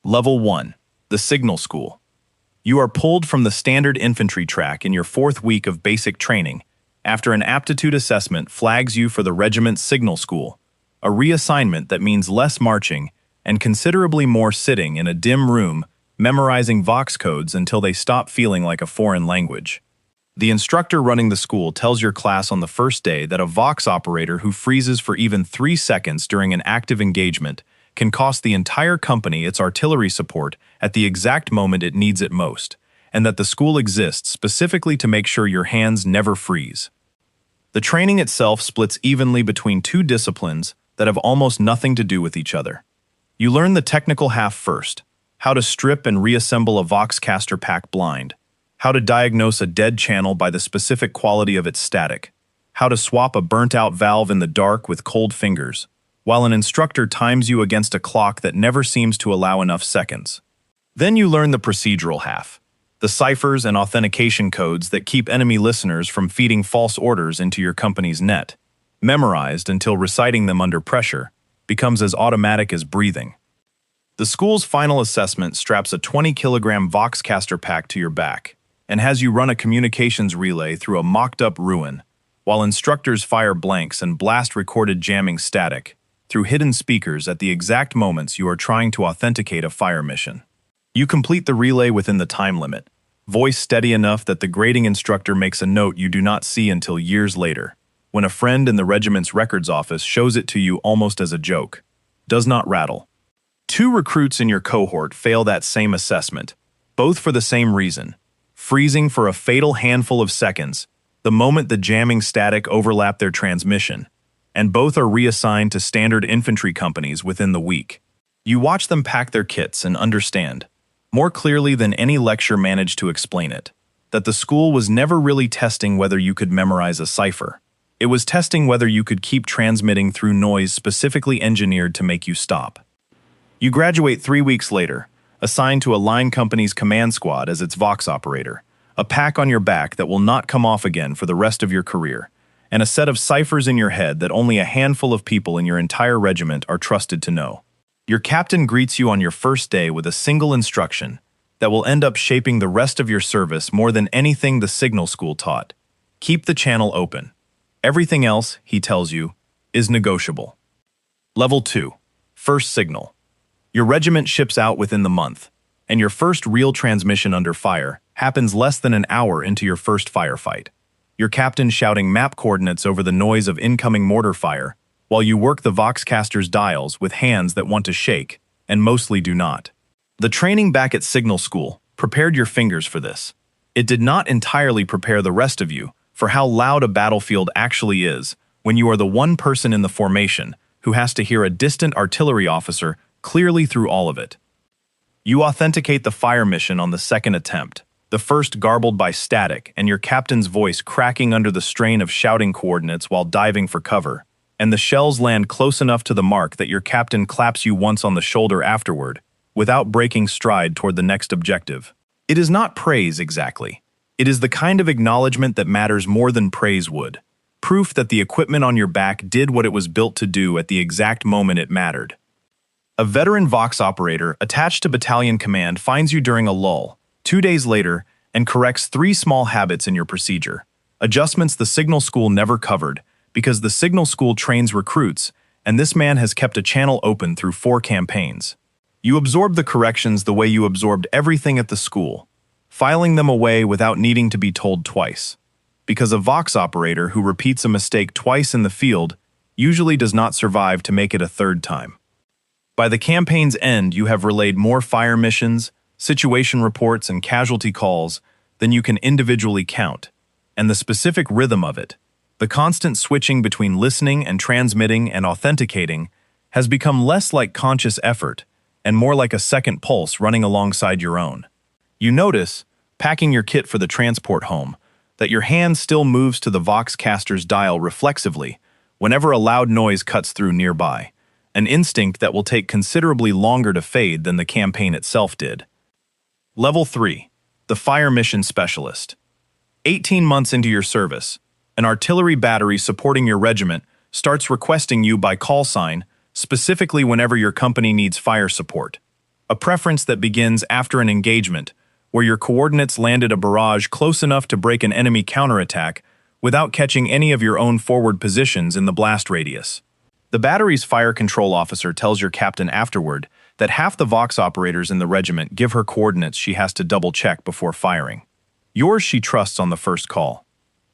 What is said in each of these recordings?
Level 1. The Signal School. You are pulled from the standard infantry track in your 4th week of basic training after an aptitude assessment flags you for the regiment's Signal School, a reassignment that means less marching and considerably more sitting in a dim room memorizing Vox codes until they stop feeling like a foreign language. The instructor running the school tells your class on the first day that a Vox operator who freezes for even 3 seconds during an active engagement can cost the entire company its artillery support at the exact moment it needs it most, and that the school exists specifically to make sure your hands never freeze. The training itself splits evenly between 2 disciplines that have almost nothing to do with each other. You learn the technical half first, how to strip and reassemble a Vox-caster pack blind, how to diagnose a dead channel by the specific quality of its static, how to swap a burnt-out valve in the dark with cold fingers, while an instructor times you against a clock that never seems to allow enough seconds. Then you learn the procedural half, the ciphers and authentication codes that keep enemy listeners from feeding false orders into your company's net, memorized until reciting them under pressure becomes as automatic as breathing. The school's final assessment straps a 20-kilogram Vox-caster pack to your back and has you run a communications relay through a mocked-up ruin, while instructors fire blanks and blast recorded jamming static through hidden speakers at the exact moments you are trying to authenticate a fire mission. You complete the relay within the time limit, voice steady enough that the grading instructor makes a note you do not see until years later, when a friend in the regiment's records office shows it to you almost as a joke. Does not rattle. 2 recruits in your cohort fail that same assessment, both for the same reason, freezing for a fatal handful of seconds, the moment the jamming static overlapped their transmission, and both are reassigned to standard infantry companies within the week. You watch them pack their kits and understand, more clearly than any lecture managed to explain it, that the school was never really testing whether you could memorize a cipher. It was testing whether you could keep transmitting through noise specifically engineered to make you stop. You graduate 3 weeks later, assigned to a line company's command squad as its Vox operator, a pack on your back that will not come off again for the rest of your career, and a set of ciphers in your head that only a handful of people in your entire regiment are trusted to know. Your captain greets you on your first day with a single instruction that will end up shaping the rest of your service more than anything the Signal School taught. Keep the channel open. Everything else, he tells you, is negotiable. Level 2. First Signal. Your regiment ships out within the month, and your first real transmission under fire happens less than an hour into your first firefight. Your captain shouting map coordinates over the noise of incoming mortar fire, while you work the Vox-caster's dials with hands that want to shake, and mostly do not. The training back at Signal School prepared your fingers for this. It did not entirely prepare the rest of you for how loud a battlefield actually is when you are the one person in the formation who has to hear a distant artillery officer clearly through all of it. You authenticate the fire mission on the second attempt, the first garbled by static and your captain's voice cracking under the strain of shouting coordinates while diving for cover, and the shells land close enough to the mark that your captain claps you once on the shoulder afterward, without breaking stride toward the next objective. It is not praise exactly. It is the kind of acknowledgement that matters more than praise would. Proof that the equipment on your back did what it was built to do at the exact moment it mattered. A veteran Vox operator attached to battalion command finds you during a lull, 2 days later, and corrects 3 small habits in your procedure, adjustments the Signal School never covered, because the Signal School trains recruits, and this man has kept a channel open through 4 campaigns. You absorb the corrections the way you absorbed everything at the school, filing them away without needing to be told twice, because a Vox operator who repeats a mistake twice in the field usually does not survive to make it a 3rd time. By the campaign's end, you have relayed more fire missions, situation reports, and casualty calls than you can individually count, and the specific rhythm of it, the constant switching between listening and transmitting and authenticating, has become less like conscious effort and more like a second pulse running alongside your own. You notice, packing your kit for the transport home, that your hand still moves to the Vox-caster's dial reflexively whenever a loud noise cuts through nearby, an instinct that will take considerably longer to fade than the campaign itself did. Level 3. The Fire Mission Specialist. 18 months into your service, an artillery battery supporting your regiment starts requesting you by call sign, specifically whenever your company needs fire support. a preference that begins after an engagement, where your coordinates landed a barrage close enough to break an enemy counterattack without catching any of your own forward positions in the blast radius. The battery's fire control officer tells your captain afterward that half the Vox operators in the regiment give her coordinates she has to double-check before firing. Yours she trusts on the first call.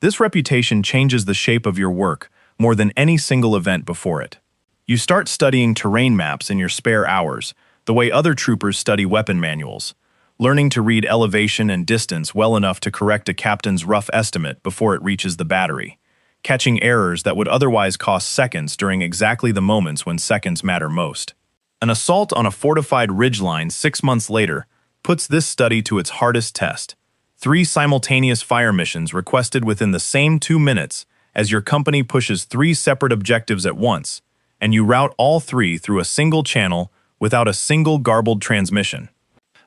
This reputation changes the shape of your work more than any single event before it. You start studying terrain maps in your spare hours, the way other troopers study weapon manuals, learning to read elevation and distance well enough to correct a captain's rough estimate before it reaches the battery, catching errors that would otherwise cost seconds during exactly the moments when seconds matter most. An assault on a fortified ridgeline 6 months later puts this study to its hardest test. 3 simultaneous fire missions requested within the same 2 minutes as your company pushes 3 separate objectives at once, and you route all 3 through a single channel without a single garbled transmission.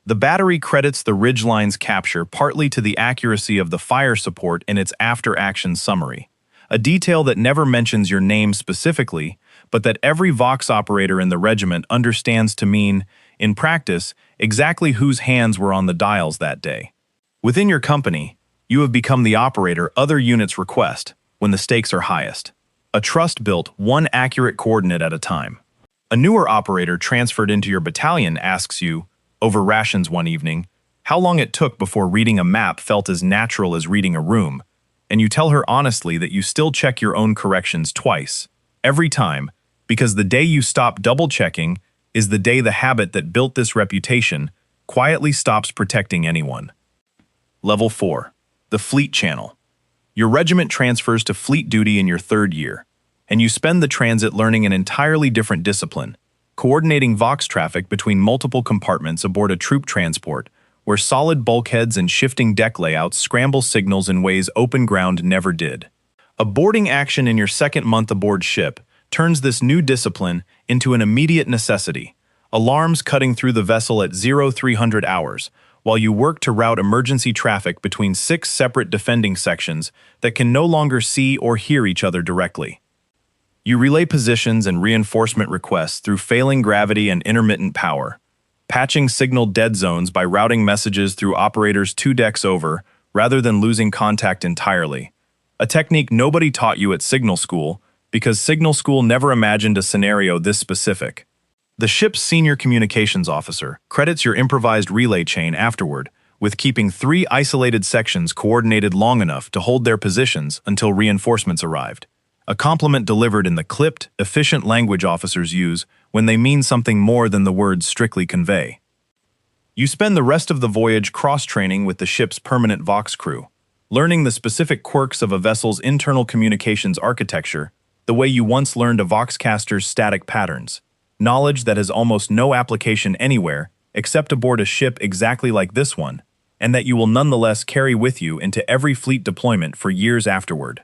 The battery credits the ridgeline's capture partly to the accuracy of the fire support in its after-action summary, a detail that never mentions your name specifically, but that every Vox operator in the regiment understands to mean, in practice, exactly whose hands were on the dials that day. Within your company, you have become the operator other units request when the stakes are highest. A trust built one accurate coordinate at a time. A newer operator transferred into your battalion asks you, over rations one evening, how long it took before reading a map felt as natural as reading a room, and you tell her honestly that you still check your own corrections twice, every time, because the day you stop double-checking is the day the habit that built this reputation quietly stops protecting anyone. Level 4. The Fleet Channel. Your regiment transfers to fleet duty in your 3rd year, and you spend the transit learning an entirely different discipline, coordinating Vox traffic between multiple compartments aboard a troop transport, where solid bulkheads and shifting deck layouts scramble signals in ways open ground never did. A boarding action in your 2nd month aboard ship turns this new discipline into an immediate necessity, alarms cutting through the vessel at 0300 hours, while you work to route emergency traffic between 6 separate defending sections that can no longer see or hear each other directly. You relay positions and reinforcement requests through failing gravity and intermittent power, patching signal dead zones by routing messages through operators 2 decks over rather than losing contact entirely, a technique nobody taught you at Signal School because Signal School never imagined a scenario this specific. The ship's senior communications officer credits your improvised relay chain afterward with keeping 3 isolated sections coordinated long enough to hold their positions until reinforcements arrived, a compliment delivered in the clipped, efficient language officers use when they mean something more than the words strictly convey. You spend the rest of the voyage cross-training with the ship's permanent Vox crew, learning the specific quirks of a vessel's internal communications architecture the way you once learned a Vox-caster's static patterns, knowledge that has almost no application anywhere except aboard a ship exactly like this one, and that you will nonetheless carry with you into every fleet deployment for years afterward.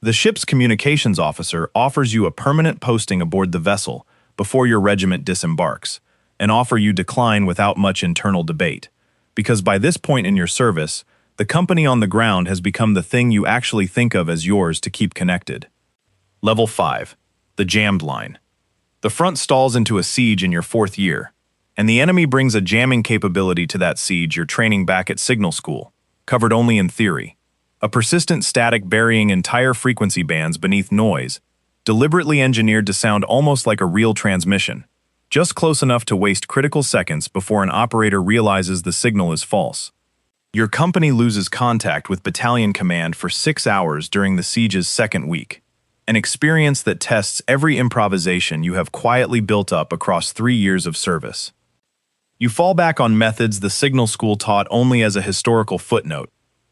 The ship's communications officer offers you a permanent posting aboard the vessel before your regiment disembarks, an offer you decline without much internal debate, because by this point in your service, the company on the ground has become the thing you actually think of as yours to keep connected. Level 5. The Jammed Line. The front stalls into a siege in your 4th year, and the enemy brings a jamming capability to that siege you're training back at Signal School, covered only in theory. A persistent static burying entire frequency bands beneath noise, deliberately engineered to sound almost like a real transmission, just close enough to waste critical seconds before an operator realizes the signal is false. Your company loses contact with battalion command for 6 hours during the siege's 2nd week, an experience that tests every improvisation you have quietly built up across 3 years of service. You fall back on methods the Signal School taught only as a historical footnote,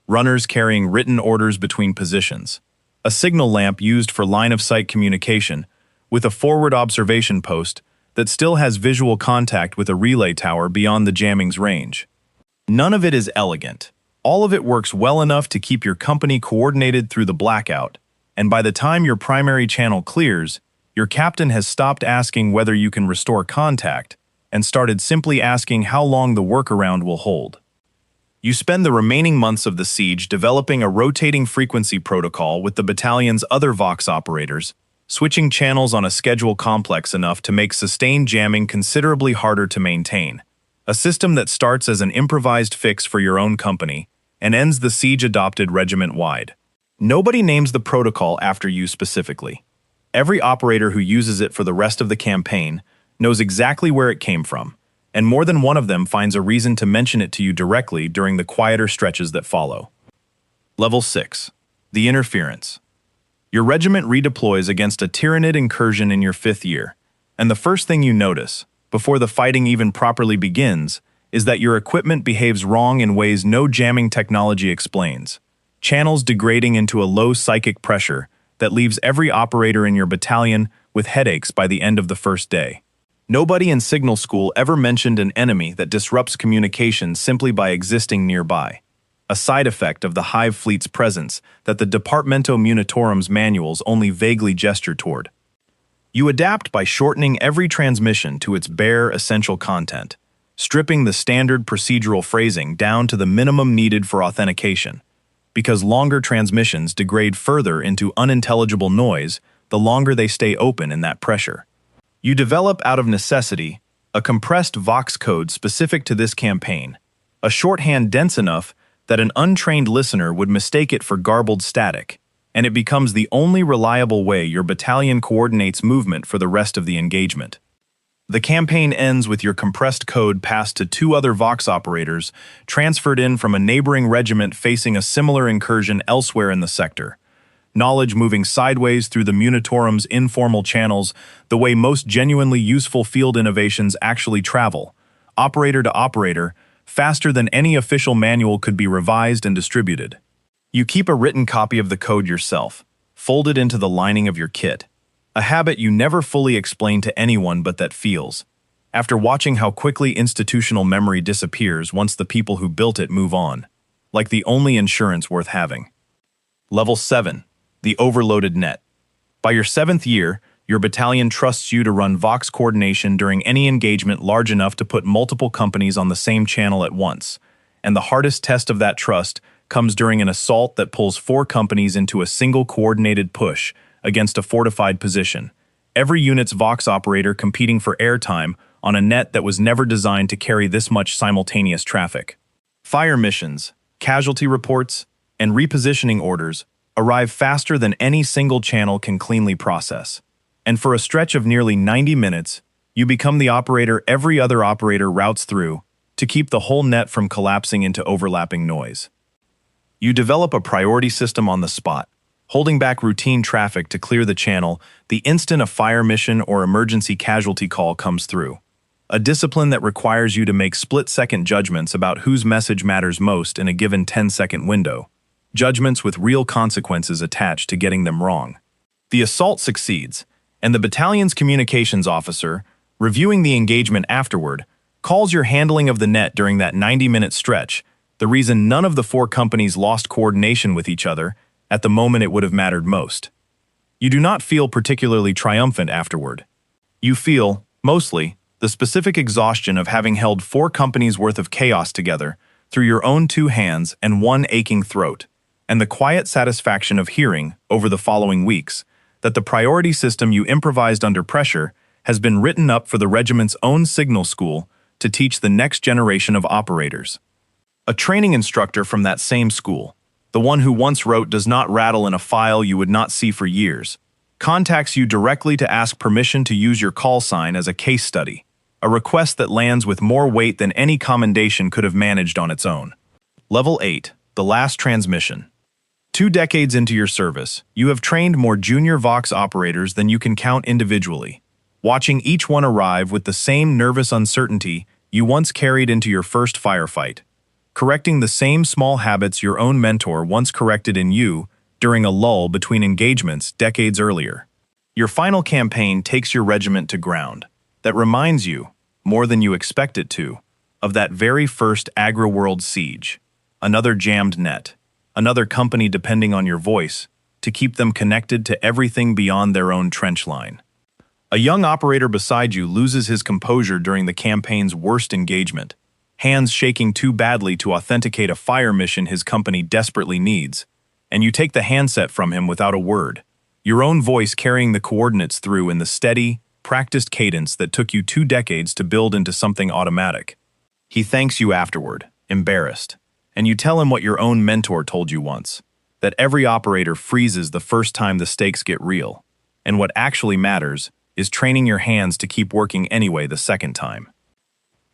runners carrying written orders between positions, a signal lamp used for line-of-sight communication, with a forward observation post that still has visual contact with a relay tower beyond the jamming's range. None of it is elegant. All of it works well enough to keep your company coordinated through the blackout, and by the time your primary channel clears, your captain has stopped asking whether you can restore contact and started simply asking how long the workaround will hold. You spend the remaining months of the siege developing a rotating frequency protocol with the battalion's other Vox operators, switching channels on a schedule complex enough to make sustained jamming considerably harder to maintain, a system that starts as an improvised fix for your own company and ends the siege-adopted regiment-wide. Nobody names the protocol after you specifically. Every operator who uses it for the rest of the campaign knows exactly where it came from, and more than one of them finds a reason to mention it to you directly during the quieter stretches that follow. Level 6. The Interference. Your regiment redeploys against a Tyrannid incursion in your 5th year, and the first thing you notice, before the fighting even properly begins, is that your equipment behaves wrong in ways no jamming technology explains. Channels degrading into a low psychic pressure that leaves every operator in your battalion with headaches by the end of the first day. Nobody in Signal School ever mentioned an enemy that disrupts communication simply by existing nearby, a side effect of the Hive Fleet's presence that the Departamento Munitorum's manuals only vaguely gesture toward. You adapt by shortening every transmission to its bare, essential content, stripping the standard procedural phrasing down to the minimum needed for authentication, because longer transmissions degrade further into unintelligible noise the longer they stay open in that pressure. You develop out of necessity a compressed Vox code specific to this campaign, a shorthand dense enough that an untrained listener would mistake it for garbled static, and it becomes the only reliable way your battalion coordinates movement for the rest of the engagement. The campaign ends with your compressed code passed to 2 other Vox operators transferred in from a neighboring regiment facing a similar incursion elsewhere in the sector. Knowledge moving sideways through the Munitorum's informal channels, the way most genuinely useful field innovations actually travel, operator to operator, faster than any official manual could be revised and distributed. You keep a written copy of the code yourself, folded into the lining of your kit, a habit you never fully explain to anyone but that feels, after watching how quickly institutional memory disappears once the people who built it move on, like the only insurance worth having. Level 7. The Overloaded Net. By your 7th year, your battalion trusts you to run Vox coordination during any engagement large enough to put multiple companies on the same channel at once, and the hardest test of that trust comes during an assault that pulls 4 companies into a single coordinated push against a fortified position, every unit's Vox operator competing for airtime on a net that was never designed to carry this much simultaneous traffic. Fire missions, casualty reports, and repositioning orders arrive faster than any single channel can cleanly process. And for a stretch of nearly 90 minutes, you become the operator every other operator routes through to keep the whole net from collapsing into overlapping noise. You develop a priority system on the spot, holding back routine traffic to clear the channel the instant a fire mission or emergency casualty call comes through. A discipline that requires you to make split-second judgments about whose message matters most in a given 10-second window. Judgments with real consequences attached to getting them wrong. The assault succeeds, and the battalion's communications officer, reviewing the engagement afterward, calls your handling of the net during that 90-minute stretch the reason none of the 4 companies lost coordination with each other at the moment it would have mattered most. You do not feel particularly triumphant afterward. You feel, mostly, the specific exhaustion of having held 4 companies' worth of chaos together through your own 2 hands and 1 aching throat, and the quiet satisfaction of hearing, over the following weeks, that the priority system you improvised under pressure has been written up for the regiment's own signal school to teach the next generation of operators. A training instructor from that same school, the one who once wrote "does not rattle" in a file you would not see for years, contacts you directly to ask permission to use your call sign as a case study, a request that lands with more weight than any commendation could have managed on its own. Level 8. The Last Transmission. 2 decades into your service, you have trained more junior Vox operators than you can count individually, watching each one arrive with the same nervous uncertainty you once carried into your first firefight, correcting the same small habits your own mentor once corrected in you during a lull between engagements decades earlier. Your final campaign takes your regiment to ground that reminds you, more than you expect it to, of that very first agri-world siege, another jammed net, another company depending on your voice to keep them connected to everything beyond their own trench line. A young operator beside you loses his composure during the campaign's worst engagement, hands shaking too badly to authenticate a fire mission his company desperately needs, and you take the handset from him without a word, your own voice carrying the coordinates through in the steady, practiced cadence that took you 2 decades to build into something automatic. He thanks you afterward, embarrassed, and you tell him what your own mentor told you once, that every operator freezes the first time the stakes get real, and what actually matters is training your hands to keep working anyway the second time.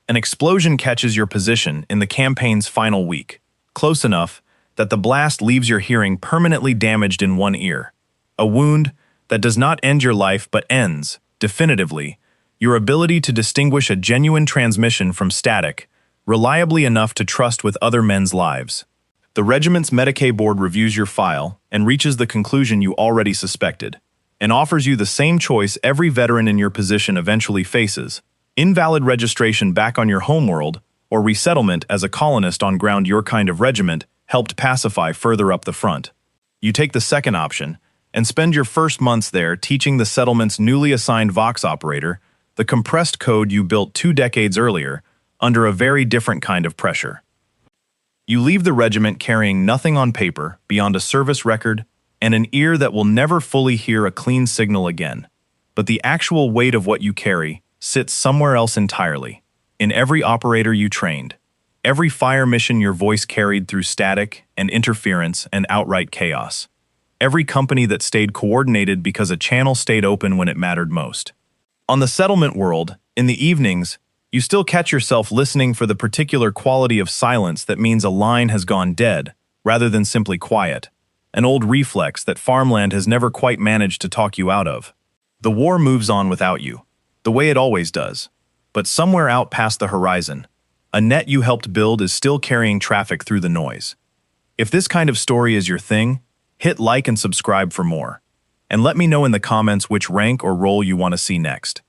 An explosion catches your position in the campaign's final week, close enough that the blast leaves your hearing permanently damaged in one ear. A wound that does not end your life but ends, definitively, your ability to distinguish a genuine transmission from static, reliably enough to trust with other men's lives. The regiment's Medicaid board reviews your file and reaches the conclusion you already suspected, and offers you the same choice every veteran in your position eventually faces: invalid registration back on your homeworld, or resettlement as a colonist on ground your kind of regiment helped pacify further up the front. You take the second option, and spend your first months there teaching the settlement's newly assigned Vox operator the compressed code you built 2 decades earlier, under a very different kind of pressure. You leave the regiment carrying nothing on paper beyond a service record and an ear that will never fully hear a clean signal again. But the actual weight of what you carry sits somewhere else entirely, in every operator you trained, every fire mission your voice carried through static and interference and outright chaos, every company that stayed coordinated because a channel stayed open when it mattered most. On the settlement world, in the evenings, you still catch yourself listening for the particular quality of silence that means a line has gone dead, rather than simply quiet, an old reflex that farmland has never quite managed to talk you out of. The war moves on without you, the way it always does, but somewhere out past the horizon, a net you helped build is still carrying traffic through the noise. If this kind of story is your thing, hit like and subscribe for more. And let me know in the comments which rank or role you want to see next.